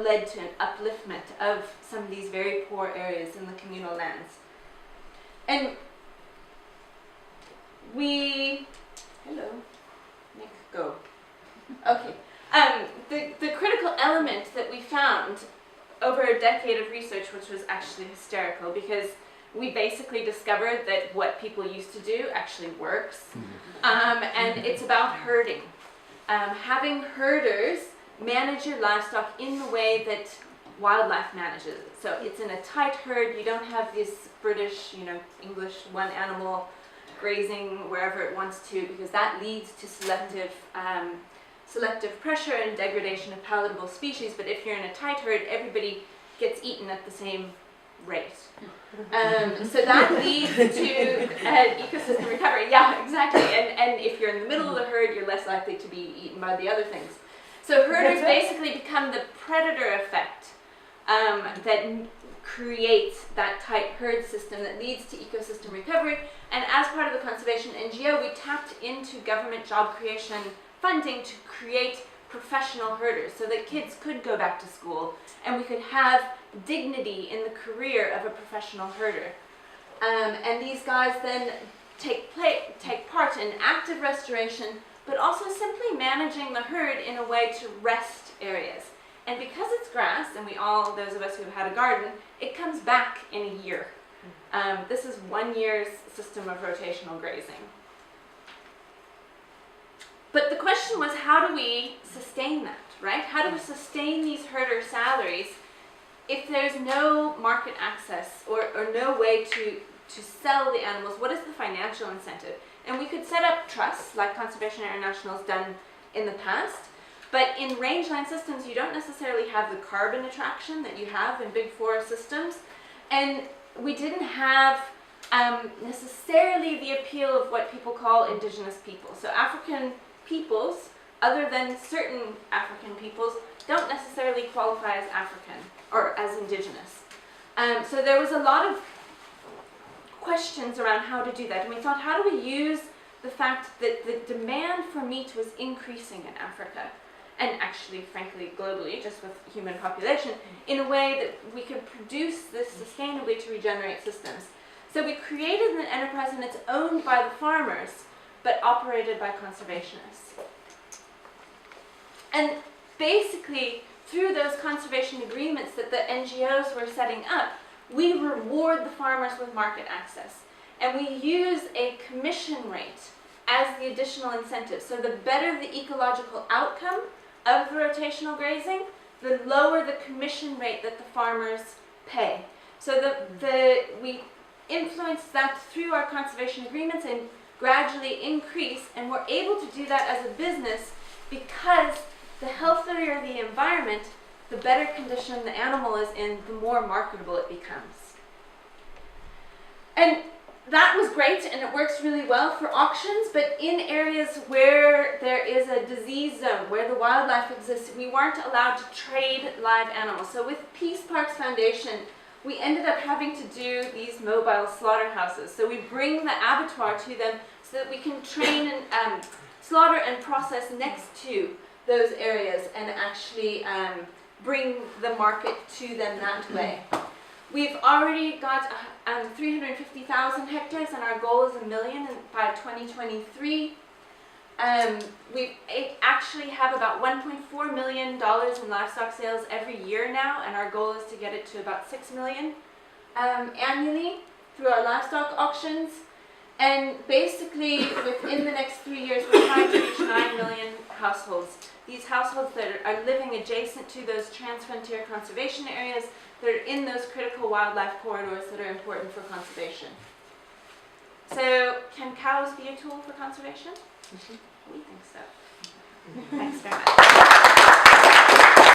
led to an upliftment of some of these very poor areas in the communal lands. And hello, Nick, go. Okay. The critical element that we found over a decade of research, which was actually hysterical, because we basically discovered that what people used to do actually works, and it's about herding. Having herders manage your livestock in the way that wildlife manages it. So it's in a tight herd. You don't have this British, English one animal grazing wherever it wants to, because that leads to selective pressure and degradation of palatable species. But if you're in a tight herd, everybody gets eaten at the same rate. So that leads to ecosystem recovery. Yeah, exactly. And if you're in the middle of the herd, you're less likely to be eaten by the other things. So herders basically become the predator effect that creates that tight herd system that leads to ecosystem recovery. And as part of the conservation NGO, we tapped into government job creation funding to create professional herders so that kids could go back to school and we could have dignity in the career of a professional herder. And these guys then take part in active restoration, but also simply managing the herd in a way to rest areas. And because it's grass, and those of us who have had a garden, it comes back in a year. This is 1 year's system of rotational grazing. But the question was, how do we sustain that, right? How do we sustain these herder salaries if there's no market access or no way to sell the animals? What is the financial incentive? And we could set up trusts like Conservation International's done in the past, but in rangeland systems you don't necessarily have the carbon attraction that you have in big forest systems, and we didn't have necessarily the appeal of what people call indigenous people. So African peoples, other than certain African peoples, don't necessarily qualify as African or as indigenous. So there was a lot of questions around how to do that, and we thought, how do we use the fact that the demand for meat was increasing in Africa, and actually, frankly, globally, just with human population, in a way that we could produce this sustainably to regenerate systems. So we created an enterprise, and it's owned by the farmers, but operated by conservationists. And basically, through those conservation agreements that the NGOs were setting up, we reward the farmers with market access. And we use a commission rate as the additional incentive. So the better the ecological outcome of the rotational grazing, the lower the commission rate that the farmers pay. So we influence that through our conservation agreements and gradually increase, and we're able to do that as a business because the healthier the environment, the better condition the animal is in, the more marketable it becomes. And that was great, and it works really well for auctions, but in areas where there is a disease zone, where the wildlife exists, we weren't allowed to trade live animals. So with Peace Parks Foundation, we ended up having to do these mobile slaughterhouses. So we bring the abattoir to them so that we can train and slaughter and process next to those areas and actually bring the market to them that way. We've already got 350,000 hectares, and our goal is 1 million by 2023. We actually have about $1.4 million in livestock sales every year now, and our goal is to get it to about 6 million annually through our livestock auctions. And basically, within the next 3 years, we're trying to reach 9 million households. These households that are living adjacent to those transfrontier conservation areas, that are in those critical wildlife corridors that are important for conservation. So, can cows be a tool for conservation? We think so. Thanks very much.